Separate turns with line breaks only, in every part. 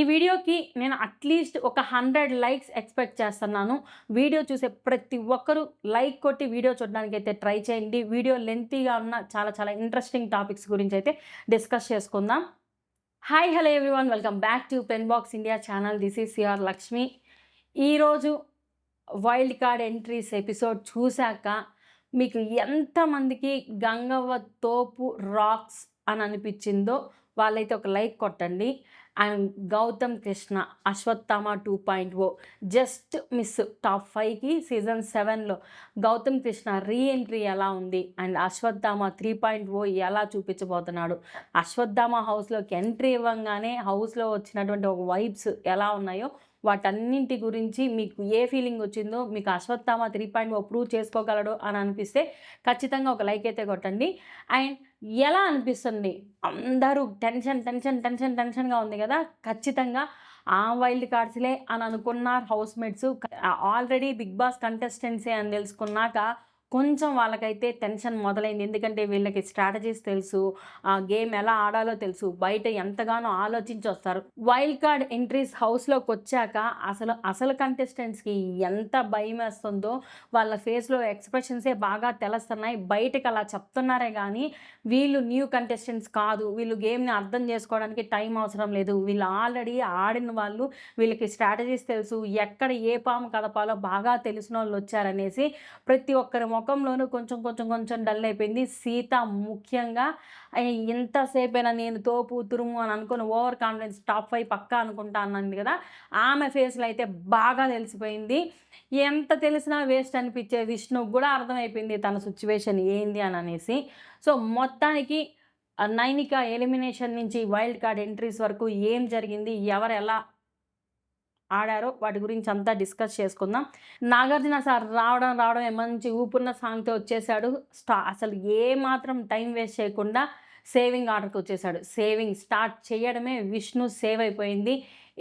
ఈ వీడియోకి నేను అట్లీస్ట్ ఒక 100 లైక్స్ ఎక్స్‌పెక్ట్ చేస్తున్నాను. వీడియో చూసే ప్రతి ఒక్కరు లైక్ కొట్టి వీడియో చూడడానికైతే ట్రై చేయండి. వీడియో లెంగ్తీగా ఉన్న చాలా చాలా ఇంట్రెస్టింగ్ టాపిక్స్ గురించైతే డిస్కస్ చేసుకుందాం. Hi! Hello everyone. Welcome back to pen Box India channel. This is CR Lakshmi. ఈరోజు వైల్డ్ కార్డ్ ఎంట్రీస్ ఎపిసోడ్ చూసాక మీకు ఎంతమందికి గంగవ్వ తోపు రాక్స్ అని అనిపించిందో వాళ్ళైతే ఒక లైక్ కొట్టండి. And Gautam Krishna Ashwatthama 2.0 just miss top 5కి సీజన్ 7లో గౌతమ్ కృష్ణ రీఎంట్రీ ఎలా ఉంది అండ్ అశ్వత్థామ 3.0 ఎలా చూపించబోతున్నాడు, అశ్వత్థామ హౌస్లోకి ఎంట్రీ ఇవ్వంగానే హౌస్లో వచ్చినటువంటి ఒక వైబ్స్ ఎలా ఉన్నాయో వాటన్నింటి గురించి మీకు ఏ ఫీలింగ్ వచ్చిందో, మీకు అశ్వత్థామ 3.0 ప్రూవ్ చేసుకోగలడు అని అనిపిస్తే ఖచ్చితంగా ఒక లైక్ అయితే కొట్టండి. అండ్ ఎలా అనిపిస్తుంది, అందరూ టెన్షన్గా ఉంది కదా, ఖచ్చితంగా ఆ వైల్డ్ కార్డ్స్లే అని అనుకున్న హౌస్మేట్స్ ఆల్రెడీ బిగ్ బాస్ కంటెస్టెంట్సే అని తెలుసుకున్నాక కొంచెం వాళ్ళకైతే టెన్షన్ మొదలైంది. ఎందుకంటే వీళ్ళకి స్ట్రాటజీస్ తెలుసు, ఆ గేమ్ ఎలా ఆడాలో తెలుసు, బయట ఎంతగానో ఆలోచించి వస్తారు. వైల్డ్ కార్డ్ ఎంట్రీస్ హౌస్లోకి వచ్చాక అసలు కంటెస్టెంట్స్కి ఎంత భయం వేస్తుందో వాళ్ళ ఫేస్లో ఎక్స్ప్రెషన్సే బాగా తెలుస్తున్నాయి. బయటకు అలా చెప్తున్నారే కానీ వీళ్ళు న్యూ కంటెస్టెంట్స్ కాదు, వీళ్ళు గేమ్ని అర్థం చేసుకోవడానికి టైం అవసరం లేదు, వీళ్ళు ఆల్రెడీ ఆడిన వాళ్ళు, వీళ్ళకి స్ట్రాటజీస్ తెలుసు, ఎక్కడ ఏ పాము కదపాలో బాగా తెలిసిన వాళ్ళు వచ్చారనేసి ప్రతి ఒక్కరి ముఖంలోనూ కొంచెం డల్ అయిపోయింది. సీత ముఖ్యంగా ఎంతసేపైనా నేను తోపు తురుము అని అనుకుని ఓవర్ కాన్ఫిడెన్స్ టాప్ 5 పక్కా అనుకుంటా అన్నది కదా, ఆమె ఫేస్లో అయితే బాగా తెలిసిపోయింది. ఎంత తెలిసినా వేస్ట్ అనిపించే విష్ణుకు కూడా అర్థమైపోయింది తన సిచ్యువేషన్ ఏంది అని అనేసి. సో మొత్తానికి నైనిక ఎలిమినేషన్ నుంచి వైల్డ్ కార్డ్ ఎంట్రీస్ వరకు ఏం జరిగింది, ఎవరు ఎలా ఆడారో వాటి గురించి అంతా డిస్కస్ చేసుకుందాం. నాగార్జున సార్ రావడమే మంచి ఊపున్న సాంగ్తో వచ్చేసాడు. అసలు ఏ మాత్రం టైం వేస్ట్ చేయకుండా సేవింగ్ ఆర్డర్కి వచ్చేసాడు. సేవింగ్ స్టార్ట్ చేయడమే విష్ణు సేవ్ అయిపోయింది.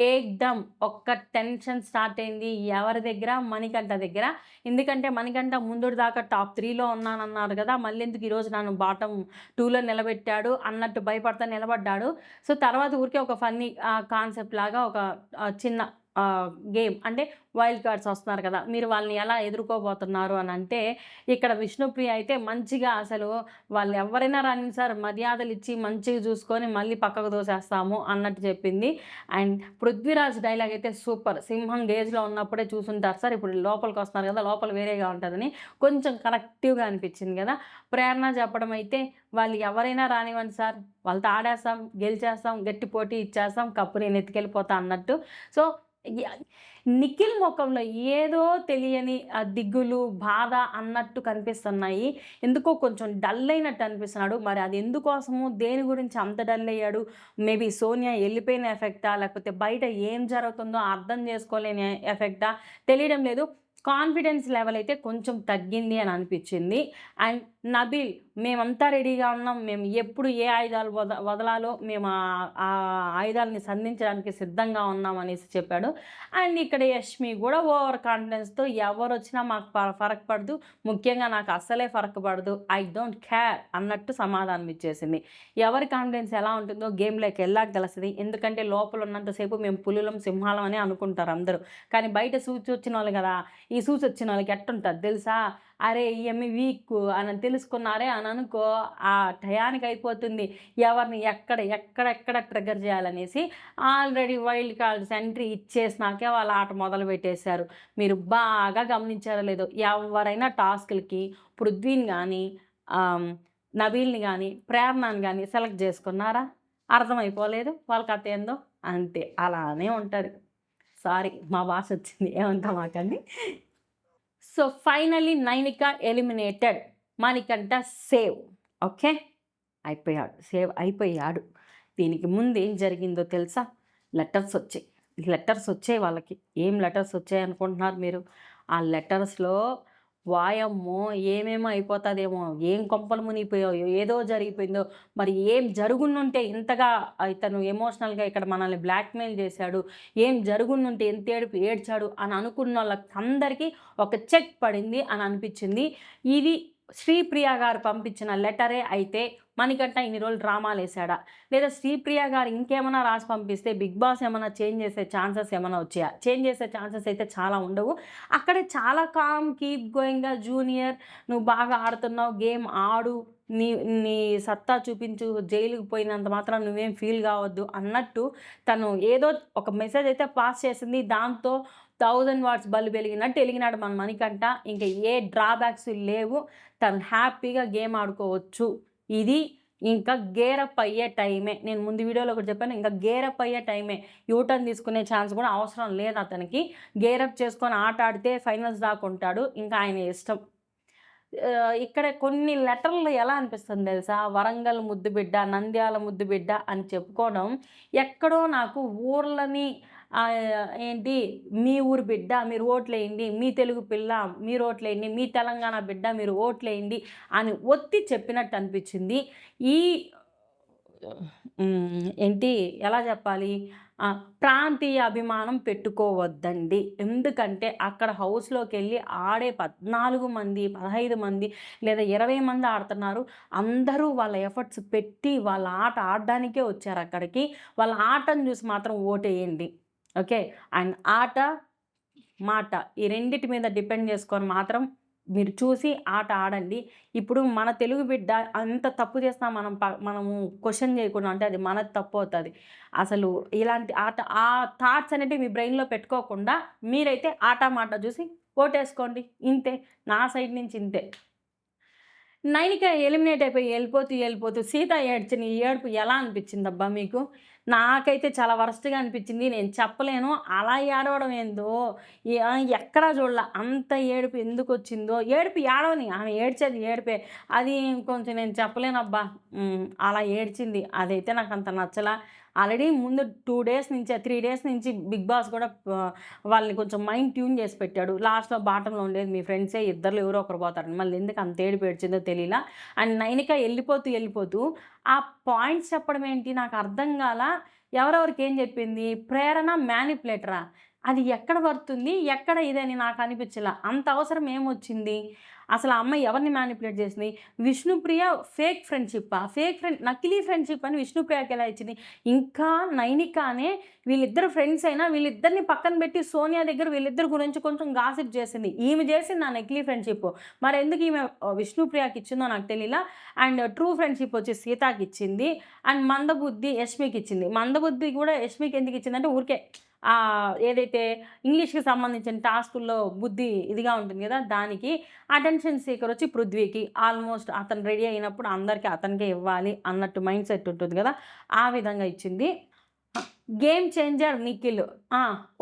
ఏక్దమ్ ఒక్క టెన్షన్ స్టార్ట్ అయింది ఎవరి దగ్గర, మణికంఠ దగ్గర. ఎందుకంటే మణికంఠ ముందు దాకా టాప్ 3లో ఉన్నానన్నారు కదా, మళ్ళీ ఎందుకు ఈరోజు నన్ను బాటమ్ 2లో నిలబెట్టాడు అన్నట్టు భయపడతా నిలబడ్డాడు. సో తర్వాత ఊరికే ఒక ఫన్నీ కాన్సెప్ట్ లాగా ఒక చిన్న గేమ్, అంటే వైల్డ్ కార్డ్స్ వస్తున్నారు కదా, మీరు వాళ్ళని ఎలా ఎదుర్కోబోతున్నారు అని అంటే, ఇక్కడ విష్ణుప్రియ అయితే మంచిగా అసలు వాళ్ళు ఎవరైనా రాని సార్ మర్యాదలు ఇచ్చి మంచిగా చూసుకొని మళ్ళీ పక్కకు దోసేస్తాము అన్నట్టు చెప్పింది. అండ్ పృథ్వీరాజ్ డైలాగ్ అయితే సూపర్. సింహం గేజ్లో ఉన్నప్పుడే చూసుంటారు సార్, ఇప్పుడు లోపలికి వస్తున్నారు కదా, లోపల వేరేగా ఉంటుందని కొంచెం కనెక్టివ్గా అనిపించింది కదా. ప్రేరణ చెప్పడం అయితే వాళ్ళు ఎవరైనా రానివ్వండి సార్, వాళ్ళతో ఆడేస్తాం, గెలిచేస్తాం, గట్టి పోటీ ఇచ్చేస్తాం, కప్పు నేను ఎత్తుకెళ్ళిపోతా అన్నట్టు. సో నిఖిల్ ముఖంలో ఏదో తెలియని దిగులు, బాధ అన్నట్టు కనిపిస్తున్నాయి. ఎందుకో కొంచెం డల్ అయినట్టు అనిపిస్తున్నాడు. మరి అది ఎందుకోసము, దేని గురించి అంత డల్ అయ్యాడు? మేబీ సోనియా వెళ్ళిపోయిన ఎఫెక్టా, లేకపోతే బయట ఏం జరుగుతుందో అర్థం చేసుకోలేని ఎఫెక్టా తెలియడం లేదు. కాన్ఫిడెన్స్ లెవెల్ అయితే కొంచెం తగ్గింది అని అనిపించింది. అండ్ నబీల్, మేమంతా రెడీగా ఉన్నాం, మేము ఎప్పుడు ఏ ఆయుధాలు వదలాలో మేము ఆ ఆయుధాలని సంధించడానికి సిద్ధంగా ఉన్నాం అనేసి చెప్పాడు. అండ్ ఇక్కడ యష్మి కూడా ఓవర్ కాన్ఫిడెన్స్తో ఎవరు వచ్చినా మాకు ఫరక్ పడదు, ముఖ్యంగా నాకు అస్సలే ఫరక్ పడదు, ఐ డోంట్ కేర్ అన్నట్టు సమాధానం ఇచ్చేసింది. ఎవరి కాన్ఫిడెన్స్ ఎలా ఉంటుందో గేమ్లోకి వెళ్ళాక తెలుస్తుంది. ఎందుకంటే లోపల ఉన్నంతసేపు మేము పులులం, సింహాలం అని అనుకుంటారు అందరూ, కానీ బయట సూచి వచ్చిన వాళ్ళు కదా, ఈ సూచి వచ్చిన వాళ్ళకి ఎట్టుంటుంది తెలుసా, అరే ఈఎమ్మి వీక్ అని తెలుసుకున్నారే అని అనుకో, ఆ టయానికి అయిపోతుంది ఎవరిని ఎక్కడెక్కడ ట్రిగ్గర్ చేయాలనేసి. ఆల్రెడీ వైల్డ్ కార్డ్స్ ఎంట్రీ ఇచ్చేసినాకే వాళ్ళ ఆట మొదలు పెట్టేశారు. మీరు బాగా గమనించారో లేదో, ఎవరైనా టాస్క్లకి పృథ్వీని కానీ నబీల్ని కానీ ప్రేరణని కానీ సెలెక్ట్ చేసుకున్నారా? అర్థమైపోలేదు వాళ్ళ కథ ఏందో, అంతే అలానే ఉంటుంది. సారీ మా భాష వచ్చింది, ఏమంటా మాకండి. So finally Nainika eliminated, Manikanta save. Okay, save అయిపోయాడు. దీనికి ముందు ఏం జరిగిందో తెలుసా? లెటర్స్ వచ్చాయి వాళ్ళకి. ఏం లెటర్స్ వచ్చాయి అనుకుంటున్నారు మీరు? ఆ లెటర్స్లో వాయమ్మో ఏమేమో అయిపోతుందేమో, ఏం కొంపలు మునిగిపోయాయో, ఏదో జరిగిపోయిందో, మరి ఏం జరుగునుంటే ఇంతగా ఇతను ఎమోషనల్గా ఇక్కడ మనల్ని బ్లాక్మెయిల్ చేశాడు, ఏం జరుగునుంటే ఎంత ఏడ్చాడు అని అనుకున్న వాళ్ళకందరికీ ఒక చెక్ పడింది అని అనిపించింది. ఇది శ్రీప్రియ గారు పంపించిన లెటరే అయితే మణికంఠ ఇన్ని రోజులు డ్రామాలేసాడా? లేదా శ్రీప్రియ గారు ఇంకేమన్నా రాసి పంపిస్తే బిగ్ బాస్ ఏమన్నా చేంజ్ చేసే ఛాన్సెస్ ఏమన్నా వచ్చాయా? చేంజ్ చేసే ఛాన్సెస్ అయితే చాలా ఉండవు. అక్కడే చాలా కామ్ కీప్ గోయింగ్‌గా జూనియర్ నువ్వు బాగా ఆడుతున్నావు, గేమ్ ఆడు, నీ నీ సత్తా చూపించు, జైలుకి పోయినంత మాత్రాన నువ్వేం ఫీల్ కావద్దు అన్నట్టు తను ఏదో ఒక మెసేజ్ అయితే పాస్ చేసింది. దాంతో 1000 వాట్స్ బల్బు వెలిగినట్టు వెలిగినాడు మన మణికంఠ. ఇంక ఏ డ్రాబ్యాక్స్ లేవు. తను హ్యాపీగా గేమ్ ఆడుకోవచ్చు. ఇది ఇంకా గేరప్ అయ్యే టైమే. నేను ముందు వీడియోలో కూడా చెప్పాను. ఇంకా గేరప్ అయ్యే టైమే. యూటర్న్ తీసుకునే ఛాన్స్ కూడా అవసరం లేదు అతనికి. గేరప్ చేసుకొని ఆట ఆడితే ఫైనల్స్ దాకా ఉంటాడు. ఇంకా ఆయన ఇష్టం. ఇక్కడ కొన్ని లెటర్‌లు ఎలా అనిపిస్తుంది తెలుసా? వరంగల్ ముద్దు బిడ్డ, నంద్యాల ముద్దు బిడ్డ అని చెప్పుకోవడం ఎక్కడో నాకు ఊర్లని ఏంటి మీ ఊరు బిడ్డ మీరు ఓట్లేయండి, మీ తెలుగు పిల్ల మీరు ఓట్లేయండి, మీ తెలంగాణ బిడ్డ మీరు ఓట్లేయండి అని ఒత్తి చెప్పినట్టు అనిపించింది. ఈ ఏంటి ఎలా చెప్పాలి? ప్రాంతీయ అభిమానం పెట్టుకోవద్దండి. ఎందుకంటే అక్కడ హౌస్‌లోకెళ్ళి ఆడే 14 మంది, 15 మంది లేదా 20 మంది ఆడుతున్నారు. అందరూ వాళ్ళ ఎఫర్ట్స్ పెట్టి వాళ్ళ ఆట ఆడడానికే వచ్చారక్కడికి. వాళ్ళ ఆటను చూసి మాత్రం ఓటేయండి. ఓకే. అండ్ ఆట, మాట ఈ రెండిటి మీద డిపెండ్ చేసుకొని మాత్రం మీరు చూసి ఆట ఆడండి. ఇప్పుడు మన తెలుగు బిడ్డ అంత తప్పు చేసినా మనము క్వెషన్ చేయకుండా అంటే అది మనది తప్పవుతది. అసలు ఇలాంటి ఆ థాట్స్ అనేటివి మీ బ్రెయిన్‌లో పెట్టుకోకుండా మీరైతే ఆట, మాట చూసి ఓటేసుకోండి. ఇంతే. నా సైడ్ నుంచి ఇంతే. నైనిక ఎలిమినేట్ అయిపోయి వెళ్ళిపోతూ సీత ఏడ్చిన ఈ ఏడుపు ఎలా అనిపించిందబ్బా మీకు? నాకైతే చాలా వరస్ట్‌గా అనిపించింది. నేను చెప్పలేను. అలా ఏడవడం ఏందో ఎక్కడా చూడల. అంత ఏడుపు ఎందుకొచ్చిందో. ఏడుపు ఏడవని. ఆమె ఏడ్చేది ఏడుపే. అది కొంచెం నేను చెప్పలేనబ్బా. అలా ఏడ్చింది. అదైతే నాకంత నచ్చలా. ఆల్రెడీ ముందు 2 డేస్ నుంచి 3 డేస్ నుంచి బిగ్ బాస్ కూడా వాళ్ళని కొంచెం మైండ్ ట్యూన్ చేసి పెట్టాడు. లాస్ట్‌లో బాటంలో ఉండేది మీ ఫ్రెండ్సే ఇద్దరిలో ఎవరో ఒకరు పోతారని. మళ్ళీ ఎందుకు అంత ఏడుపు ఏడ్చిందో తెలీలా. అండ్ నైనిక వెళ్ళిపోతూ ఆ పాయింట్స్ చెప్పడం ఏంటి నాకు అర్థం కాలా. ఎవరెవరికి ఏం చెప్పింది? ప్రేరణ మ్యానిపులేటరా? అది ఎక్కడ పడుతుంది? ఎక్కడ ఇదని నాకు అనిపించలా. అంత అవసరం ఏమొచ్చింది? అసలు ఆ అమ్మాయి ఎవరిని మ్యానిపులేట్ చేసింది? విష్ణుప్రియ ఫేక్ ఫ్రెండ్‌షిప్పా? నకిలీ ఫ్రెండ్‌షిప్ అని విష్ణుప్రియకి ఎలా ఇచ్చింది? ఇంకా నైనికానే వీళ్ళిద్దరు ఫ్రెండ్స్ అయినా వీళ్ళిద్దరిని పక్కన పెట్టి సోనియా దగ్గర వీళ్ళిద్దరి గురించి కొంచెం గాసిప్ చేసింది. ఈమె చేసింది ఆ నకిలీ ఫ్రెండ్‌షిప్. మరెందుకు ఈమె విష్ణుప్రియకి ఇచ్చిందో నాకు తెలీలా. అండ్ ట్రూ ఫ్రెండ్‌షిప్ వచ్చి సీతకి ఇచ్చింది. అండ్ మందబుద్ధి యష్మికి ఇచ్చింది. మందబుద్ధి కూడా యష్మికి ఎందుకు ఇచ్చిందంటే ఊరికే ఏదైతే ఇంగ్లీష్‌కి సంబంధించిన టాస్కుల్లో బుద్ధి ఇదిగా ఉంటుంది కదా! దానికి. అటెన్షన్ సీకర్ వచ్చి పృథ్వీకి. ఆల్మోస్ట్ అతను రెడీ అయినప్పుడు అందరికి అతనికే ఇవ్వాలి అన్నట్టు మైండ్ సెట్ ఉంటుంది కదా! ఆ విధంగా ఇచ్చింది. Game changer Nikhil.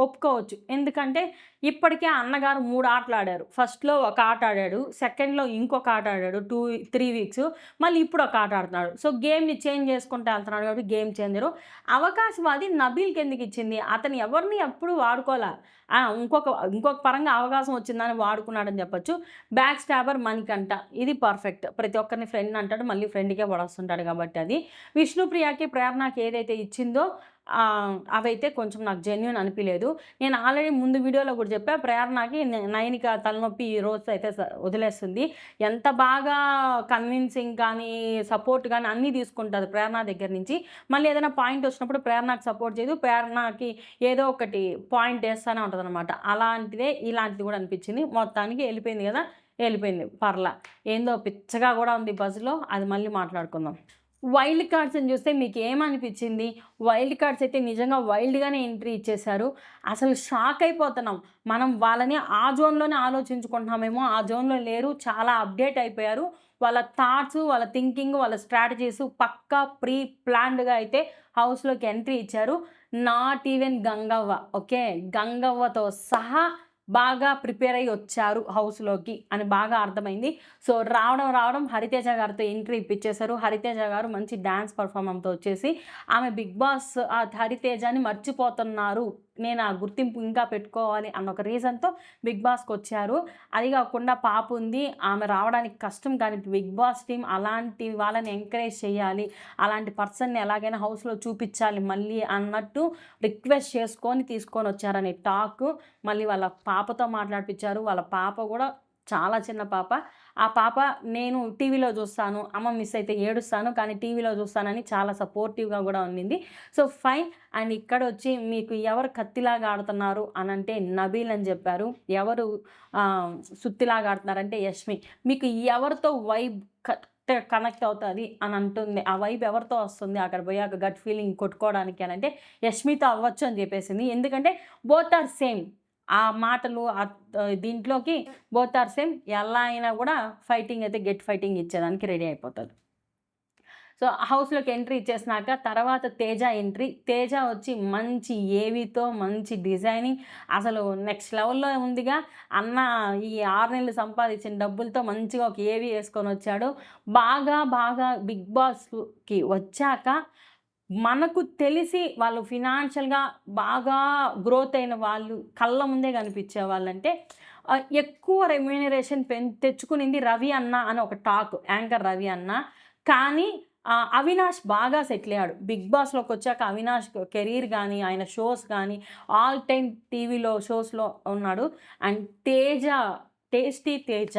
ఒప్పుకోవచ్చు. ఎందుకంటే ఇప్పటికే అన్నగారు 3 ఆటలాడారు. ఫస్ట్‌లో ఒక ఆట ఆడాడు. సెకండ్‌లో ఇంకొక ఆట ఆడాడు. 3 వీక్స్. మళ్ళీ ఇప్పుడు ఒక ఆట ఆడుతున్నాడు. సో, గేమ్‌ని చేంజ్ చేసుకుంటూ వెళ్తున్నాడు కాబట్టి గేమ్ చేంజరు. అవకాశవాది నబీల్‌కి ఎందుకు ఇచ్చింది? అతను ఎవరిని ఎప్పుడు వాడుకోలా. ఇంకొక పరంగా అవకాశం వచ్చిందని వాడుకున్నాడని చెప్పొచ్చు. బ్యాక్ స్టాబర్ మణికంఠ. ఇది పర్ఫెక్ట్. ప్రతి ఒక్కరిని ఫ్రెండ్ అంటాడు. మళ్ళీ ఫ్రెండ్‌కే పడేస్తుంటాడు కాబట్టి అది. విష్ణుప్రియకి, ప్రేరణకి ఏదైతే ఇచ్చిందో అవైతే కొంచెం నాకు జెన్యూన్ అనిపియలేదు. నేను ఆల్రెడీ ముందు వీడియోలో కూడా చెప్పా. ప్రేరణకి నైనిక తలనొప్పి ఈ రోజు అయితే వదిలేస్తుంది. ఎంత బాగా కన్విన్సింగ్ కానీ, సపోర్ట్ కానీ అన్నీ తీసుకుంటది ప్రేరణ దగ్గర నుంచి. మళ్ళీ ఏదైనా పాయింట్ వచ్చినప్పుడు ప్రేరణకి సపోర్ట్ చేయదు. ప్రేరణకి ఏదో ఒకటి పాయింట్ వేస్తూనే ఉంటదనమాట. అలాంటిదే ఇలాంటిది కూడా అనిపించింది. మొత్తానికి వెళ్ళిపోయింది కదా! వెళ్ళిపోయింది. పర్లా. ఏందో పిచ్చగా కూడా ఉంది బజ్‌లో. అది మళ్ళీ మాట్లాడుకుందాం. వైల్డ్ కార్డ్స్‌ని చూస్తే మీకేమనిపించింది? వైల్డ్ కార్డ్స్ అయితే నిజంగా వైల్డ్‌గానే ఎంట్రీ ఇచ్చేశారు. అసలు షాక్ అయిపోతున్నాం. మనం వాళ్ళని ఆ జోన్‌లోనే ఆలోచించుకుంటున్నామేమో, ఆ జోన్‌లో లేరు. చాలా అప్‌డేట్ అయిపోయారు. వాళ్ళ థాట్స్, వాళ్ళ థింకింగ్, వాళ్ళ స్ట్రాటజీస్ పక్కా ప్రీ ప్లాన్డ్‌గా అయితే హౌస్‌లోకి ఎంట్రీ ఇచ్చారు. Not even Gangavva. ఓకే. గంగవ్వతో సహా బాగా ప్రిపేర్ అయ్యి వచ్చారు హౌస్‌లోకి అని బాగా అర్థమైంది. సో, రావడం హరితేజ గారితో ఎంట్రీ ఇప్పించేశారు. హరితేజ గారు మంచి డాన్స్ పెర్ఫార్మన్స్‌తో వచ్చేసి ఆమె బిగ్ బాస్ హరితేజని మర్చిపోతున్నారు. నేను ఆ గుర్తింపు ఇంకా పెట్టుకోవాలి అన్న ఒక రీజన్‌తో బిగ్ బాస్‌కొచ్చారు. అది కాకుండా పాప ఉంది. ఆమె రావడానికి కష్టం కానీ బిగ్ బాస్ టీమ్ అలాంటి వాళ్ళని ఎంకరేజ్ చేయాలి. అలాంటి పర్సన్‌ని ఎలాగైనా హౌస్‌లో చూపించాలి మళ్ళీ అన్నట్టు రిక్వెస్ట్ చేసుకొని తీసుకొనొచ్చారనే టాకు. మళ్ళీ వాళ్ళ పాపతో మాట్లాడిపిచ్చారు. వాళ్ళ పాప కూడా చాలా చిన్న పాప. ఆ పాప నేను టీవీలో చూస్తాను, అమ్మ మిస్ అయితే ఏడుస్తాను, కానీ టీవీలో చూస్తానని చాలా సపోర్టివ్‌గా గూడా ఉండింది. So, fine. అండ్ ఇక్కడొచ్చి మీకు ఎవరు కత్తిలాగా ఆడుతున్నారు అనంటే నబీల్ అని జెప్పారు. ఎవరు సుత్తిలాగా ఆడుతున్నారంటే యష్మి. మీకు ఎవరితో వైబ్ కనెక్ట్ అవుతది అని అంటుంది. ఆ వైబ్ ఎవరితో వస్తుంది అక్కడ పోయాక గట్ ఫీలింగ్ కొట్టుకోవడానికి అనంటే యష్మితో అవ్వచ్చు అని జెప్పేసింది. ఎందుకంటే బోత్ ఆర్ సేమ్. ఆ మాటలు దీంట్లోకి బోత్ ఆర్ సేమ్. ఎలా అయినా గూడా ఫైటింగ్ అయితే గెట్ ఫైటింగ్ ఇచ్చేదానికి రెడీ అయిపోతది. సో, హౌస్‌లోకి ఎంట్రీ ఇచ్చేసినాక తర్వాత తేజ ఎంట్రీ. తేజ వచ్చి మంచి ఏవీతో మంచి డిజైనింగ్ అసలు నెక్స్ట్ లెవెల్‌లో ఉందిగా. అన్న ఈ 6 నెలలు సంపాదించిన డబ్బులతో మంచిగా ఒక ఏవీ యేసుకొనొచ్చాడు. బాగా బిగ్ బాస్‌కి వచ్చాక మనకు తెలిసి వాళ్ళు ఫినాన్షియల్‌గా బాగా గ్రోత్ అయిన వాళ్ళు కళ్ళ ముందే కనిపించే వాళ్ళంటే ఎక్కువ రెమ్యూనరేషన్ తెచ్చుకునింది రవి అన్న అని ఒక టాక్. యాంకర్ రవి అన్న. కానీ అవినాష్ బాగా సెటిల్ అయ్యాడు. బిగ్ బాస్‌లోకొచ్చాక అవినాష్ కెరీర్ గాని, ఆయన షోస్ గాని ఆల్ టైమ్ టీవీలో షోస్‌లో ఉన్నాడు. అండ్ తేజ, టేస్టీ తేజ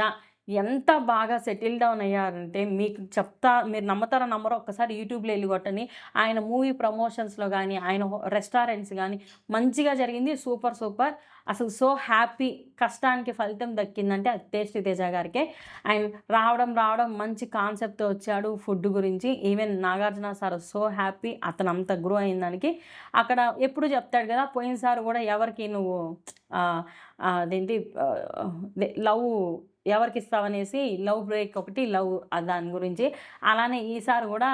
ఎంత బాగా సెటిల్ డౌన్ అయ్యారంటే మీకు చెప్తా, మీరు నమ్ముతారో నమ్మరో ఒక్కసారి యూట్యూబ్‌లో ఎళ్లి కొట్టండి. ఆయన మూవీ ప్రమోషన్స్‌లో గాని, ఆయన రెస్టారెంట్స్ గాని మంచిగా జరిగింది. సూపర్. అసలు సో హ్యాపీ. కష్టానికి ఫలితం దక్కిందంటే అది టేస్టీ తేజ గారికే. అండ్ రావడం మంచి కాన్సెప్ట్‌తో వచ్చాడు ఫుడ్ గురించి. Even Nagarjuna sir so happy అతను అంత గ్రో అయిన దానికి. అక్కడ ఎప్పుడు చెప్తాడు కదా! పోయినసారి కూడా ఎవరికి నువ్వు ఆహ్, అదేంటి లవ్ ఎవరికిస్తావనేసి లవ్ బ్రేక్ ఒకటి దాని గురించి. అలానే ఈసారి గూడా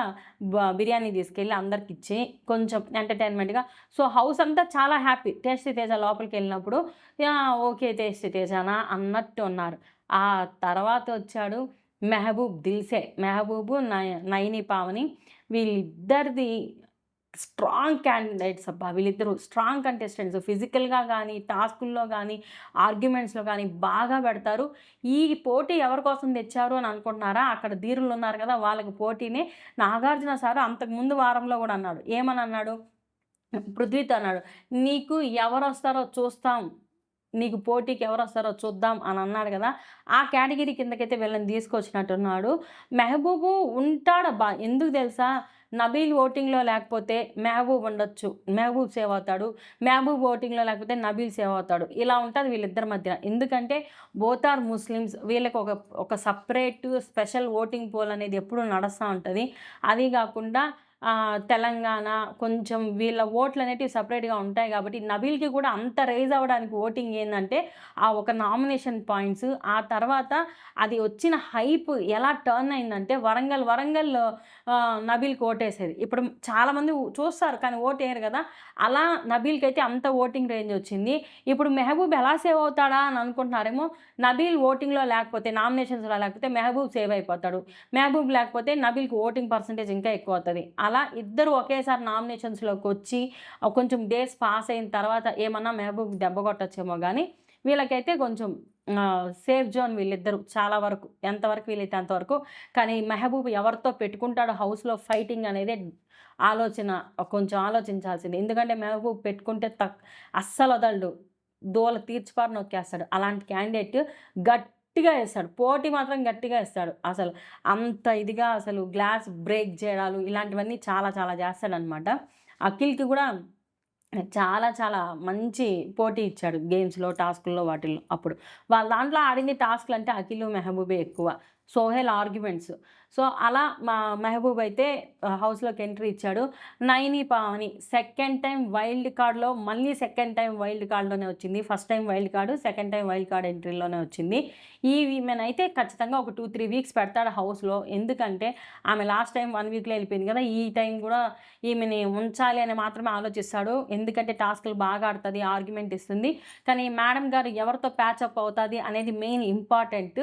బిర్యానీ తీసుకెళ్ళి అందరికిచ్చి కొంచెం ఎంటర్‌టైన్‌మెంట్‌గా. సో, హౌస్ అంతా చాలా హ్యాపీ. టేస్టీ తేజ లోపలికెళ్ళినప్పుడు యాహ్! ఓకే. టేస్టీ తేజానా అన్నట్టు ఉన్నారు. ఆ తర్వాత వచ్చాడు మెహబూబ్ దిల్సే. మెహబూబు, నయని పావని వీళ్ళిద్దరిది స్ట్రాంగ్ క్యాండిడేట్స్ అబ్బా! వీళ్ళిద్దరూ స్ట్రాంగ్ కంటెస్టెంట్స్. ఫిజికల్‌గా గానీ, టాస్కుల్లో గానీ, ఆర్గ్యుమెంట్స్‌లో గానీ బాగా పెడతారు. ఈ పోటీ ఎవరి కోసం తెచ్చారు అని అనుకుంటున్నారా? అక్కడ ధీరులున్నారు కదా! వాళ్ళకి పోటీనే. నాగార్జున సారు అంతకుముందు వారంలో గూడా అన్నాడు. ఏమని అన్నాడు? పృథ్వీతో అన్నాడు. "నీకు ఎవరొస్తారో చూస్తాం. నీకు పోటీకి ఎవరొస్తారో చూద్దాం" అని అన్నాడు గదా! ఆ కేటగిరీ కిందకైతే వీళ్ళని తీసుకొచ్చినట్టున్నాడు. మెహబూబు ఉంటాడబ్బా! ఎందుకు తెలుసా? నబీల్ ఓటింగ్‌లో లేకపోతే మెహబూబ్ ఉండొచ్చు. మెహబూబ్ సేవ్ అవుతాడు. మెహబూబ్ ఓటింగ్‌లో లేకపోతే నబీల్ సేవ్ అవుతాడు. ఇలా ఉంటది వీళ్ళిద్దరి మధ్యన. ఎందుకంటే బోత్ ఆర్ ముస్లిమ్స్. వీళ్ళకి ఒక సెపరేట్ స్పెషల్ ఓటింగ్ పోల్ అనేది ఎప్పుడూ నడుస్తా ఉంటది. అది గాకుండా తెలంగాణ కొంచెం వీళ్ళ ఓట్లనేటివి సెపరేట్‌గా ఉంటాయి గాబట్టి, నబీల్‌కి కూడా అంత రైజ్ అవ్వడానికి ఓటింగ్ ఏందంటే, ఆ ఒక నామినేషన్ పాయింట్స్. ఆ తర్వాత అది వచ్చిన హైప్ ఎలా టర్న్ అయిందంటే, వరంగల్ నబీల్‌కి ఓటేసేది. ఇప్పుడు చాలామంది చూస్తారు కానీ ఓటేయరు గదా! అలా నబీల్‌కైతే అంత ఓటింగ్ రేంజ్ వచ్చింది. ఇప్పుడు మెహబూబ్ ఎలా సేవ్ అవుతాడా అని అనుకుంటున్నారేమో, నబీల్ ఓటింగ్‌లో లేకపోతే, నామినేషన్స్‌లో లేకపోతే మెహబూబ్ సేవ్ అయిపోతాడు. మెహబూబ్ లేకపోతే నబీల్‌కి ఓటింగ్ పర్సెంటేజ్ ఇంకా ఎక్కువవుతది. అలా ఇద్దరు ఒకేసారి నామినేషన్స్‌లోకొచ్చి కొంచెం డేస్ పాస్ అయిన తర్వాత ఏమన్నా మెహబూబ్ దెబ్బ కొట్టొచ్చేమో గానీ, వీళ్ళకైతే కొంచెం సేఫ్ జోన్ వీళ్ళిద్దరూ చాలా వరకు. ఎంతవరకు వీలైతే అంతవరకు. కానీ మెహబూబ్ ఎవరితో పెట్టుకుంటాడో హౌస్‌లో ఫైటింగ్ అనేదే ఆలోచన కొంచెం ఆలోచించాల్సింది. ఎందుకంటే మెహబూబ్ పెట్టుకుంటే అస్సలొదలడు. దూల తీర్చిపారు నొక్కేస్తాడు. అలాంటి క్యాండిడేట్ గట్టిగా ఏస్తాడు. పోటీ మాత్రం గట్టిగా ఇస్తాడు. అసలు అంత ఇదిగా అసలు గ్లాస్ బ్రేక్ జేయడాలు ఇలాంటివన్నీ చాలా జేస్తాడనమాట. అఖిల్‌కి గూడా చాలా మంచి పోటీ ఇచ్చాడు గేమ్స్‌లో, టాస్కుల్లో వాటిల్లో అప్పుడు. వాళ్ళ దాంట్లో ఆడింది టాస్క్‌లంటే అఖిల్, మెహబూబే ఎక్కువ. సోహెల్ ఆర్గ్యుమెంట్స్. సో, అలా మెహబూబ్ అయితే హౌస్‌లోకి ఎంట్రీ ఇచ్చాడు. Naini Pavani second time wild కార్డ్‌లో మళ్ళీ సెకండ్ టైమ్ వైల్డ్ కార్డ్‌లోనే వచ్చింది. First time wild card, second time wild card ఎంట్రీలోనే వచ్చింది. ఈమెనైతే ఖచ్చితంగా ఒక 2, 3 వీక్స్ పెడతాడు హౌస్‌లో. ఎందుకంటే ఆమె లాస్ట్ టైమ్ 1 వీక్‌లో ఎళ్ళిపోయింది కదా! ఈ టైం గూడా ఈమెని ఉంచాలి అని మాత్రమే ఆలోచిస్తాడు. ఎందుకంటే టాస్క్‌లు బాగా ఆడుతది, ఆర్గ్యుమెంట్ ఇస్తుంది. కానీ మేడం గారు ఎవరితో ప్యాచప్ అవుతది అనేది మెయిన్ ఇంపార్టెంట్.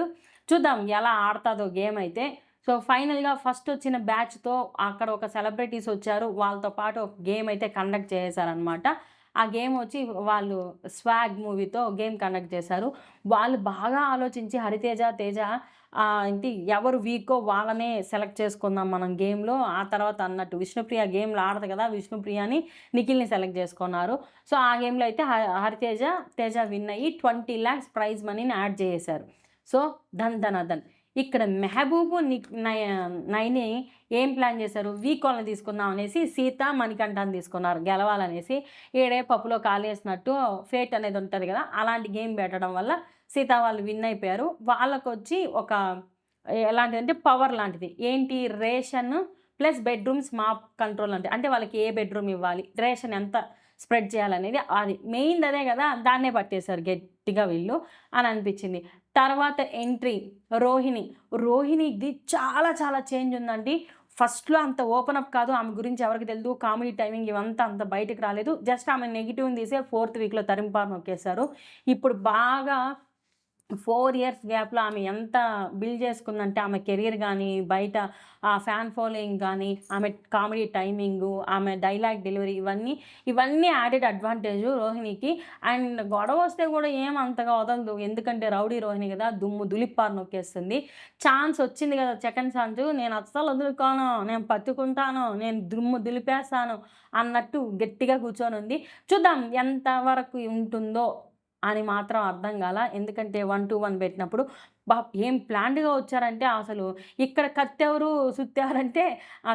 చూద్దాం ఎలా ఆడతాదో గేమ్ అయితే. సో, ఫైనల్‌గా ఫస్ట్ వచ్చిన బ్యాచ్‌తో అక్కడ ఒక సెలబ్రిటీస్ వచ్చారు. వాళ్ళతో పాటు ఒక గేమ్ అయితే కండక్ట్ చేశారనమాట. ఆ గేమ్ వచ్చి వాళ్ళు 'స్వాగ్' మూవీతో గేమ్ కండక్ట్ చేశారు. వాళ్ళు బాగా ఆలోచించి తేజ ఏంటి ఎవరు వీకో వాళ్ళనే సెలెక్ట్ చేసుకుందాం మనం గేమ్‌లో. ఆ తర్వాత అన్నట్టు విష్ణుప్రియ గేమ్‌లో ఆడదు కదా! విష్ణుప్రియని, నిఖిల్‌ని సెలెక్ట్ చేసుకున్నారు. సో, ఆ గేమ్‌లో అయితే తేజ విన్ అయ్యి 20,00,000 ప్రైజ్ మనీని యాడ్ చేసేశారు. సో, ధన్ ధన ధన్. ఇక్కడ మెహబూబు నైని ఏం ప్లాన్ చేశారు, వీక్ వాళ్ళని తీసుకుందాం అనేసి సీత మణికంఠని తీసుకున్నారు గెలవాలనేసి. ఈడే పప్పులో కాలేసినట్టు ఫేట్ అనేది ఉంటుంది కదా, అలాంటి గేమ్ పెట్టడం వల్ల సీత వాళ్ళు విన్ అయిపోయారు. వాళ్ళకొచ్చి ఒక ఎలాంటిదంటే పవర్ లాంటిది. ఏంటి, ration plus bedrooms map control అంటే వాళ్ళకి ఏ బెడ్రూమ్ ఇవ్వాలి, రేషన్ ఎంత స్ప్రెడ్ చేయాలనేది అది మెయిన్ అదే కదా, దాన్నే పట్టేశారు గట్టిగా వీళ్ళు అని అనిపించింది. తర్వాత ఎంట్రీ రోహిణిది చాలా చాలా చేంజ్ ఉందండి. ఫస్ట్‌లో అంత ఓపెన్ అప్ కాదు. ఆమె గురించి ఎవరికీ తెలీదు. కామెడీ టైమింగ్ ఇవంతా అంత బయటకి రాలేదు. జస్ట్ ఆమె నెగెటివ్‌ని తీసే 4th వీక్‌లో తరింపారు నొక్కేశారు. ఇప్పుడు బాగా 4 ఇయర్స్ గ్యాప్‌లో ఆమె ఎంత బిల్డ్ చేసుకుందంటే ఆమె కెరియర్ గానీ, బయట ఫ్యాన్ ఫాలోయింగ్ గానీ, ఆమె కామెడీ టైమింగు, ఆమె డైలాగ్ డెలివరీ ఇవన్నీ యాడెడ్ అడ్వాంటేజు రోహిణికి. అండ్ గొడవొస్తే కూడా ఏం అంతగా వదలదు. ఎందుకంటే రౌడీ రోహిణి కదా, దుమ్ము దులిపారు నొక్కేస్తుంది. ఛాన్స్ వచ్చింది కదా, సెకండ్ ఛాన్సు, నేను అస్సలు వదులుకోను, నేను పట్టుకుంటాను, నేను దుమ్ము దులిపేస్తాను అన్నట్టు గట్టిగా కూర్చొనుంది. చూద్దాం ఎంతవరకు ఉంటుందో అని మాత్రం అర్థం కాల. ఎందుకంటే 1-2-1 పెట్టినప్పుడు ఏం ప్లాన్డ్‌గా వచ్చారంటే అసలు ఇక్కడ కత్తెవరు, సుత్తెవరంటే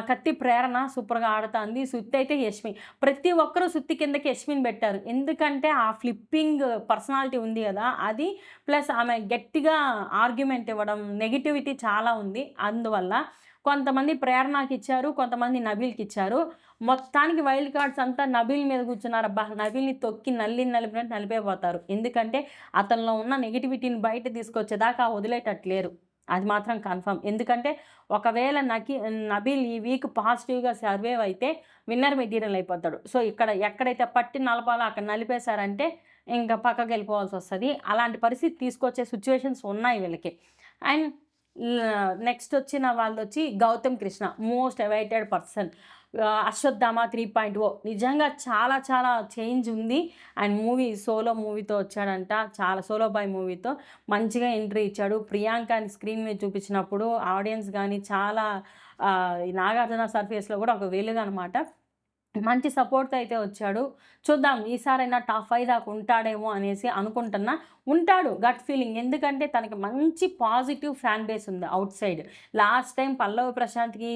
కత్తి ప్రేరణ సూపర్‌గా ఆడతాంది. సుత్తయితే యష్మి. ప్రతి ఒక్కరు సుత్తి కిందకి యష్మిని పెట్టారు. ఎందుకంటే ఆ ఫ్లిప్పింగ్ పర్సనాలిటీ ఉంది కదా అది. ప్లస్ ఆమె గట్టిగా ఆర్గ్యుమెంట్ ఇవ్వడం, నెగటివిటీ చాలా ఉంది. అందువల్ల కొంతమంది ప్రేరణకిచ్చారు, కొంతమంది నబీల్‌కిచ్చారు. మొత్తానికి వైల్డ్ కార్డ్స్ అంతా నబీల్ మీద కూర్చున్నారబ్బా! నబీల్‌ని తొక్కి నలిపినట్టు నలిపేపోతారు. ఎందుకంటే అతనిలో ఉన్న నెగటివిటీని బయట తీసుకొచ్చేదాకా వదిలేటట్లేరు. అది మాత్రం కన్ఫర్మ్. ఎందుకంటే ఒకవేళ నబీల్ ఈ వీక్ పాజిటివ్‌గా సర్వైవ్ అయితే విన్నర్ మెటీరియల్ అయిపోతాడు. సో ఇక్కడ ఎక్కడైతే పట్టి నలపాలో అక్కడ నలిపేశారంటే ఇంక పక్కకెళ్ళిపోవాల్సొస్తది. అలాంటి పరిస్థితి తీసుకొచ్చే సిట్యుయేషన్స్ ఉన్నాయి వీళ్ళకి. అండ్ నెక్స్ట్ వచ్చిన వాళ్ళొచ్చి Gautam Krishna, most awaited person. Ashwatthama 3.0 నిజంగా చాలా చాలా చేంజ్ ఉంది. అండ్ సోలో మూవీతో వచ్చాడంట. చాలా సోలో బాయ్ మూవీతో మంచిగా ఎంట్రీ ఇచ్చాడు. ప్రియాంకని స్క్రీన్ మీద చూపించినప్పుడు ఆడియన్స్ కానీ చాలా ఈ నాగార్జున సర్ఫేస్‌లో కూడా ఒక వెలుగు అనమాట. మంచి సపోర్ట్‌తో అయితే వచ్చాడు. చూద్దాం ఈసారైనా టాప్ 5 దాకా ఉంటాడేమో అనేసి అనుకుంటున్నా. ఉంటాడు గట్ ఫీలింగ్. ఎందుకంటే తనకి మంచి పాజిటివ్ ఫ్యాన్ బేస్ ఉంది ఔట్ సైడ్. లాస్ట్ టైం పల్లవి ప్రశాంత్‌కి,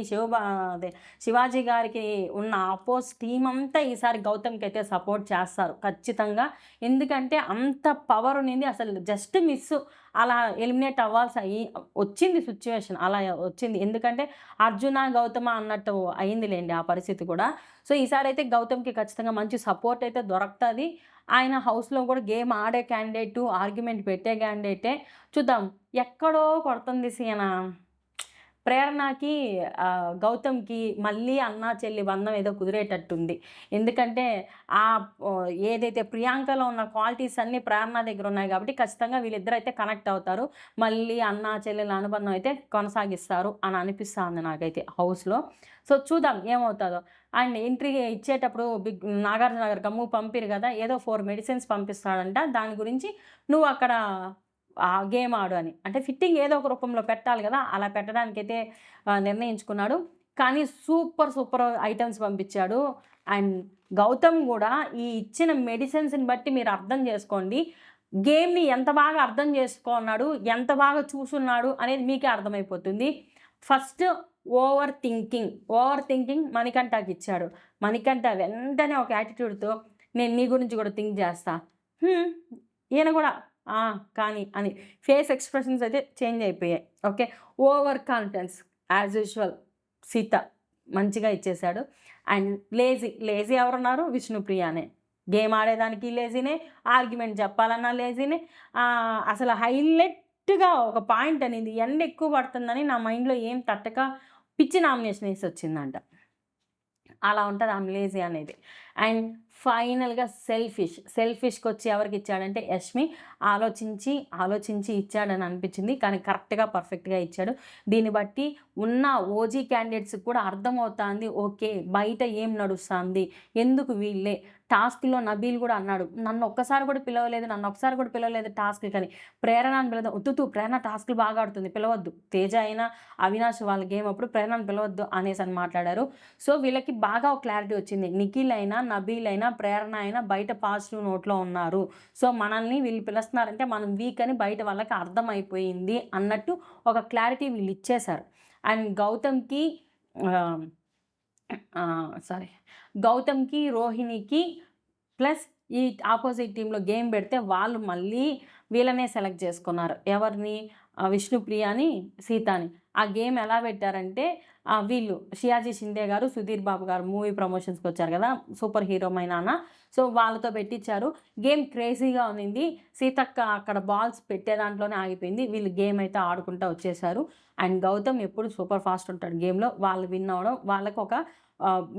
శివాజీ గారికి ఉన్న అపోజ్ టీమ్ అంతా ఈసారి గౌతమ్‌కి అయితే సపోర్ట్ చేస్తారు ఖచ్చితంగా. ఎందుకంటే అంత పవర్ ఉన్నింది. అసలు జస్ట్ మిస్ అలా ఎలిమినేట్ వచ్చింది సిట్యుయేషన్. అలా వచ్చింది. ఎందుకంటే అర్జున, గౌతమ అన్నట్టు అయిందిలేండి ఆ పరిస్థితి కూడా. సో ఈసారైతే గౌతమ్‌కి ఖచ్చితంగా మంచి సపోర్ట్ అయితే దొరకతది. ఆయన హౌస్‌లో కూడా గేమ్ ఆడే క్యాండిడేటు, ఆర్గ్యుమెంట్ పెట్టే క్యాండిడేటే. చూద్దాం ఎక్కడో కొడుతుంది సీన. ప్రేరణకి గౌతమ్‌కి మళ్ళీ అన్నా, చెల్లి బంధం ఏదో కుదిరేటట్టుంది. ఎందుకంటే ఏదైతే ప్రియాంకలో ఉన్న క్వాలిటీస్ అన్నీ ప్రేరణ దగ్గర ఉన్నాయి కాబట్టి ఖచ్చితంగా వీళ్ళిద్దరైతే కనెక్ట్ అవుతారు. మళ్ళీ అన్నా, చెల్లెల అనుబంధం అయితే కొనసాగిస్తారు అని అనిపిస్తుంది నాకైతే హౌస్‌లో. సో చూద్దాం ఏమవుతాదో. అండ్ ఎంట్రీ ఇచ్చేటప్పుడు నాగార్జున గారు గమ్ము పంపిరు కదా, ఏదో 4 మెడిసిన్స్ పంపిస్తాడంట. దాని గురించి నువ్వు అక్కడ గేమ్ ఆడు అని. అంటే ఫిట్టింగ్ ఏదో ఒక రూపంలో పెట్టాలి కదా, అలా పెట్టడానికైతే నిర్ణయించుకున్నాడు. కానీ సూపర్ ఐటెమ్స్ పంపించాడు. అండ్ గౌతమ్ కూడా ఈ ఇచ్చిన మెడిసిన్స్‌ని బట్టి మీరు అర్థం చేసుకోండి. గేమ్‌ని ఎంత బాగా అర్థం చేసుకున్నాడు, ఎంత బాగా చూసున్నాడు అనేది మీకే అర్థమైపోతుంది. ఫస్ట్ ఓవర్ థింకింగ్ మణికంఠకి ఇచ్చాడు. మణికంఠ వెంటనే ఒక యాటిట్యూడ్‌తో నేను నీ గురించి కూడా థింక్ చేస్తా. ఈయన కూడా కానీ అని ఫేస్ ఎక్స్‌ప్రెషన్స్ అయితే చేంజ్ అయిపోయాయి. Okay. Over confidence as usual Sita మంచిగా ఇచ్చేశాడు. అండ్ లేజీ ఎవరున్నారు, విష్ణుప్రియనే. గేమ్ ఆడేదానికి లేజీనే, ఆర్గ్యుమెంట్ చెప్పాలన్నా లేజీనే. అసలు హైలైట్‌గా ఒక పాయింట్ అనేది ఎండ ఎక్కువ పడుతుందని నా మైండ్‌లో ఏం తట్టక పిచ్చి నామినేషన్ వేసి వచ్చిందంట. అలా ఉంటది ఆమె లేజీ అనేది. అండ్ ఫైనల్‌గా సెల్ఫిష్‌కి వచ్చి ఎవరికి ఇచ్చాడంటే యష్మి. ఆలోచించి ఇచ్చాడని అనిపించింది. కానీ కరెక్ట్‌గా, పర్ఫెక్ట్‌గా ఇచ్చాడు. దీన్ని బట్టి ఉన్న ఓజీ క్యాండిడేట్స్‌కి కూడా అర్థమవుతాంది. ఓకే, బయట ఏం నడుస్తాంది, ఎందుకు వీళ్ళే. టాస్క్‌లో నబీల్ కూడా అన్నాడు, నన్ను ఒక్కసారి కూడా పిలవలేదు టాస్క్‌కని. ప్రేరణని పిలవద్దు. వద్దు ప్రేరణ టాస్క్‌లు బాగా ఆడుతుంది, పిలవద్దు. తేజ అయినా, అవినాష్ వాళ్ళ గేమ్ అప్పుడు ప్రేరణని పిలవద్దు అనేసి అని మాట్లాడారు. సో వీళ్ళకి బాగా ఒక క్లారిటీ వచ్చింది. నిఖిల్ అయినా, నబీల్ అయినా, ప్రేరణ అయినా బయట పాజిటివ్ నోట్‌లో ఉన్నారు. సో, మనల్ని వీళ్ళు పిలుస్తున్నారంటే మనం వీక్ అని బయట వాళ్ళకి అర్థమైపోయింది అన్నట్టు ఒక క్లారిటీ వీళ్ళు ఇచ్చేశారు. అండ్ గౌతమ్‌కి ఆహ్, సారీ గౌతమ్‌కి, రోహిణికి ప్లస్ ఈ ఆపోజిట్ టీమ్‌లో గేమ్ పెడితే వాళ్ళు మళ్ళీ వీళ్ళనే సెలెక్ట్ చేసుకున్నారు. ఎవరిని? విష్ణుప్రియని, సీతని. ఆ గేమ్ ఎలా పెట్టారంటే వీళ్ళు 'షియాజీ షిండే' గారు, 'సుధీర్ బాబు' గారు మూవీ ప్రమోషన్స్‌కి వచ్చారు కదా! సూపర్ హీరో మై నాన్న. సో, వాళ్ళతో పెట్టించారు. గేమ్ క్రేజీగా ఉన్నింది. సీతక్క అక్కడ బాల్స్ పెట్టే దాంట్లోనే ఆగిపోయింది. వీళ్ళు గేమ్ అయితే ఆడుకుంటా వచ్చేసారు. అండ్ గౌతమ్ ఎప్పుడు సూపర్ ఫాస్ట్ ఉంటాడు గేమ్‌లో. వాళ్ళు విన్ అవ్వడం వాళ్ళకొక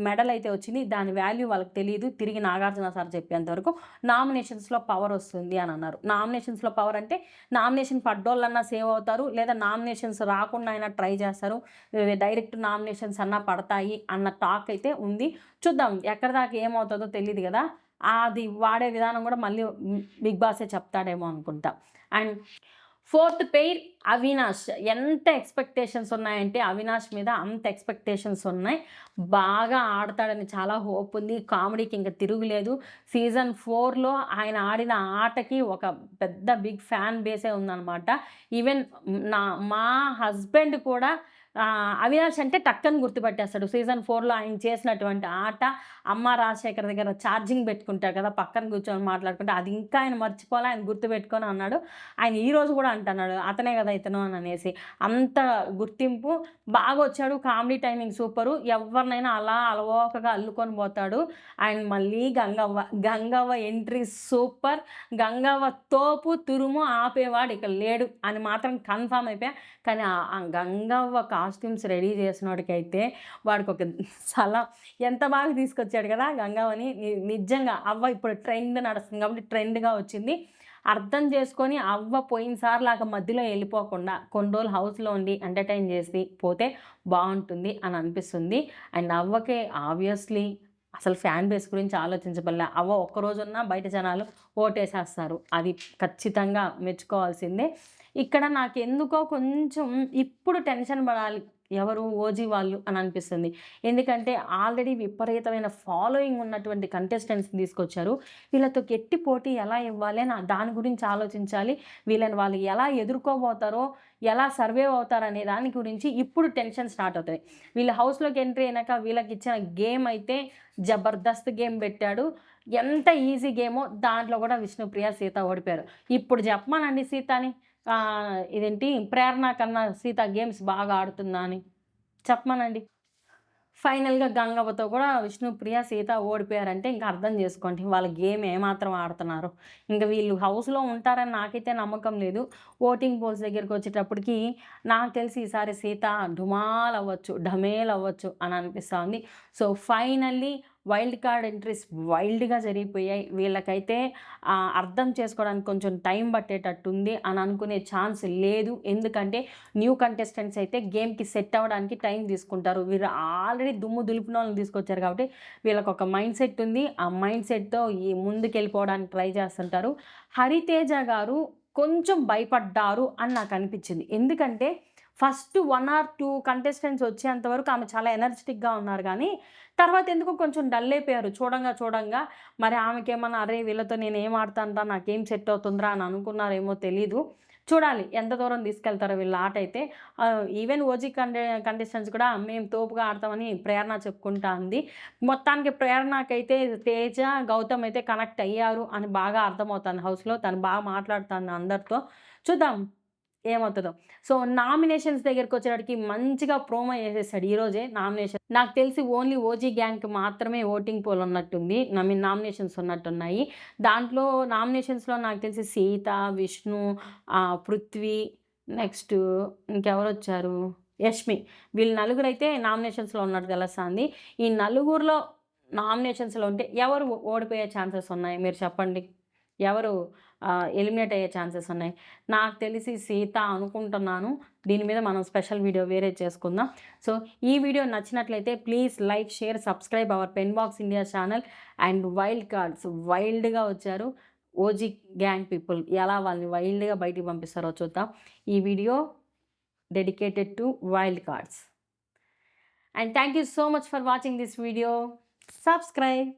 మెడల్ అయితే వచ్చింది. దాని వాల్యూ వాళ్ళకి తెలీదు. తిరిగి నాగార్జున సార్ చెప్పేంత వరకు నామినేషన్స్‌లో పవర్ వస్తుంది అని అన్నారు. నామినేషన్స్‌లో పవర్ అంటే నామినేషన్ పడ్డోళ్ళన్నా సేవ్ అవుతారు. లేదా నామినేషన్స్ రాకుండా అయినా ట్రై చేస్తారు. డైరెక్ట్ నామినేషన్స్ అన్నా పడతాయి అన్న టాక్ అయితే ఉంది. చూద్దాం ఎక్కడి దాకా ఏమవుతుందో తెలీదు కదా! అది వాడే విధానం కూడా మళ్ళీ బిగ్ బాసే చెప్తాడేమో అనుకుంటా. And fourth pair Avinash. ఎంత ఎక్స్‌పెక్టేషన్స్ ఉన్నాయంటే అవినాష్ మీద అంత ఎక్స్‌పెక్టేషన్స్ ఉన్నాయి. బాగా ఆడతాడని చాలా హోప్ ఉంది. కామెడీకి ఇంక తిరుగులేదు. సీజన్ 4లో ఆయన ఆడిన ఆటకి ఒక పెద్ద బిగ్ ఫ్యాన్ బేసే ఉందనమాట. ఈవెన్ మా హస్బెండ్ కూడా అవినాష్ అంటే టక్కని గుర్తుపట్టేస్తాడు. సీజన్ 4లో ఆయన చేసినటువంటి ఆట, అమ్మ రాజశేఖర్ దగ్గర ఛార్జింగ్ పెట్టుకుంటారు కదా! పక్కన కూర్చొని మాట్లాడుకుంటే అది ఇంకా ఆయన మర్చిపోలే, ఆయన గుర్తుపెట్టుకొని అన్నాడు. ఆయన ఈరోజు కూడా అంటున్నాడు అతనే కదా ఇతను అని అనేసి. అంత గుర్తింపు బాగొచ్చాడు. Comedy timing super. ఎవరినైనా అలా అలవోకగా అల్లుకొని పోతాడు. అండ్ మళ్ళీ గంగవ్వ ఎంట్రీ సూపర్. గంగవ్వ తోపు, తురుము ఆపేవాడు ఇక లేడు అని మాత్రం కన్ఫర్మ్ అయిపోయా. కానీ ఆ గంగవ్వ కాస్ట్యూమ్స్ రెడీ చేసినోడికైతే వాడికొక ఎంత బాగా తీసుకొచ్చాడు కదా గంగవ్వని. నిజంగా అవ్వ ఇప్పుడు ట్రెండ్ నడుస్తుంది కాబట్టి ట్రెండ్‌గా వచ్చింది. అర్థం చేసుకొని అవ్వ పోయినసారిలాగా మధ్యలో వెళ్ళిపోకుండా కొన్ని రోజులు హౌస్‌లో ఉండి ఎంటర్‌టైన్ చేసి పోతే బావుంటుంది అని అనిపిస్తుంది. అండ్ అవ్వకి ఆబ్వియస్‌లీ అసలు ఫ్యాన్ బేస్ గురించి ఆలోచించబల్లే. అవ్వ ఒక్కరోజున్నా బయట జనాలు ఓటేసేస్తారు. అది ఖచ్చితంగా మెచ్చుకోవాల్సిందే. ఇక్కడ నాకెందుకో కొంచెం ఇప్పుడు టెన్షన్ పడాలి. ఎవరు? ఓజీ వాళ్ళు అని అనిపిస్తుంది. ఎందుకంటే ఆల్రెడీ విపరీతమైన ఫాలోయింగ్ ఉన్నటువంటి కంటెస్టెంట్స్‌ని తీసుకొచ్చారు. వీళ్ళతో గట్టి పోటీ ఎలా ఇవ్వాలి అని దాని గురించి ఆలోచించాలి. వీళ్ళని వాళ్ళు ఎలా ఎదుర్కోబోతారో, ఎలా సర్వైవ్ అవుతారనే దాని గురించి ఇప్పుడు టెన్షన్ స్టార్ట్ అవుతది. వీళ్ళు హౌస్‌లోకి ఎంట్రీ అయినాక వీళ్ళకిచ్చిన గేమ్ అయితే జబర్దస్త్ గేమ్ పెట్టాడు. ఎంత ఈజీ గేమో దాంట్లో కూడా విష్ణుప్రియ, సీత ఓడిపోయారు. ఇప్పుడు చెప్పమనండి సీతని. ఇదేంటి 'ప్రేరణ కన్నా సీత గేమ్స్ బాగా ఆడుతుందా' అని చెప్పమనండి. ఫైనల్‌గా గంగవ్వతో కూడా విష్ణుప్రియ, సీత ఓడిపోయారంటే ఇంక అర్థం చేసుకోండి. వాళ్ళ గేమ్ ఏమాత్రం ఆడుతున్నారో. ఇంక వీళ్ళు హౌస్‌లో ఉంటారని నాకైతే నమ్మకం లేదు. ఓటింగ్ పోల్స్ దగ్గరికొచ్చేటప్పటికి నాకు తెలిసి ఈసారి సీత డుమాల్ అవ్వచ్చు, ఢమేల్ అవ్వచ్చు అని అనిపిస్తా ఉంది. So, finally wild card entries వైల్డ్‌గా జరిగిపోయాయి. వీళ్ళకైతే అర్థం చేసుకోవడానికి కొంచెం టైం పట్టేటట్టుంది అని అనుకునే ఛాన్స్ లేదు. ఎందుకంటే న్యూ కంటెస్టెంట్స్ అయితే గేమ్‌కి సెట్ అవ్వడానికి టైం తీసుకుంటారు. వీరు ఆల్రెడీ దుమ్ము దులిపినోళ్ళని తీసుకొచ్చారు కాబట్టి వీళ్ళకొక మైండ్ సెట్ ఉంది. ఆ మైండ్ సెట్‌తో ఈ ముందుకెళ్ళిపోవడానికి ట్రై చేస్తుంటారు. హరితేజ గారు కొంచెం భయపడ్డారు అని నాకనిపించింది. ఎందుకంటే ఫస్ట్ 1 ఆర్ 2 కంటెస్టెంట్స్ వచ్చేంత వరకు ఆమె చాలా ఎనర్జిటిక్‌గా ఉన్నారు గానీ, తర్వాత ఎందుకో కొంచెం డల్ అయిపోయారు చూడంగా. మరి ఆమెకేమన్నా అరే! వీళ్ళతో నేనేం ఆడతానురా నాకేం సెట్ అవుతుందిరా అని అనుకున్నారేమో తెలీదు. చూడాలి ఎంత దూరం తీసుకెళ్తారో వీళ్ళ ఆటైతే. ఈవెన్ ఓజీ కంటెస్టెంట్స్ కూడా మేము తోపుగా ఆడతామని ప్రేరణ చెప్పుకుంటా ఉంది. మొత్తానికి ప్రేరణకైతే తేజ, గౌతమ్ అయితే కనెక్ట్ అయ్యారు అని బాగా అర్థమవుతుంది హౌస్‌లో. తను బాగా మాట్లాడుతాంది అందరితో. చూద్దాం ఏమవుతదో. సో, నామినేషన్స్ దగ్గరికొచ్చేటప్పటికి మంచిగా ప్రోమో ఏసేసాడు ఈరోజే నామినేషన్. నాకు తెలిసి ఓన్లీ ఓజీ గ్యాంగ్‌కి మాత్రమే ఓటింగ్ పోల్ ఉన్నట్టుంది. నామినేషన్స్ ఉన్నట్టున్నాయి. దాంట్లో నామినేషన్స్‌లో నాకు తెలిసి సీత, విష్ణు, పృథ్వీ, నెక్స్ట్ ఇంకెవరొచ్చారు? యష్మి. వీళ్ళు నలుగురైతే నామినేషన్స్‌లో ఉన్నట్టు తెలుస్తాంది. ఈ నలుగురిలో నామినేషన్స్‌లో ఉంటే ఎవరు ఓడిపోయే ఛాన్సెస్ ఉన్నాయి మీరు చెప్పండి? ఎవరు ఎలిమినేట్ అయ్యే ఛాన్సెస్ ఉన్నాయి? నాకు తెలిసి సీత అనుకుంటున్నాను. దీని మీద మనం స్పెషల్ వీడియో వేరే చేసుకుందాం. సో, ఈ వీడియో నచ్చినట్లయితే please like, share, subscribe our Pen Box India channel. And wild cards వైల్డ్‌గా వచ్చారు. ఓజీ గ్యాంగ్ పీపుల్ ఎలా వాళ్ళని వైల్డ్‌గా బయటికి పంపిస్తారో చూద్దాం. ఈ video dedicated to wild cards. And thank you so much for watching this video. Subscribe.